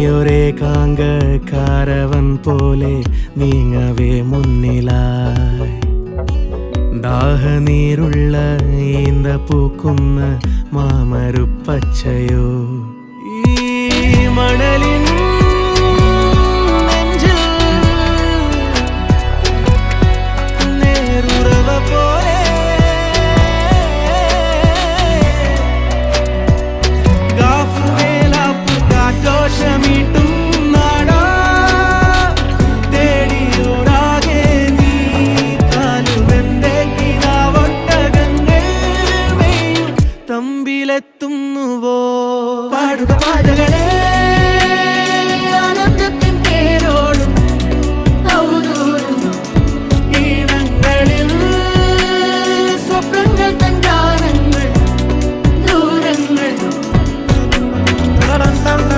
നീയൊരേകാങ്ക caravan പോലെ നീങ്ങവേ മുന്നിലായി ദാഹനീരുള്ള ഈന്ത പൂക്കുന്ന മാമരുപ്പച്ചയോ ഈ മണലി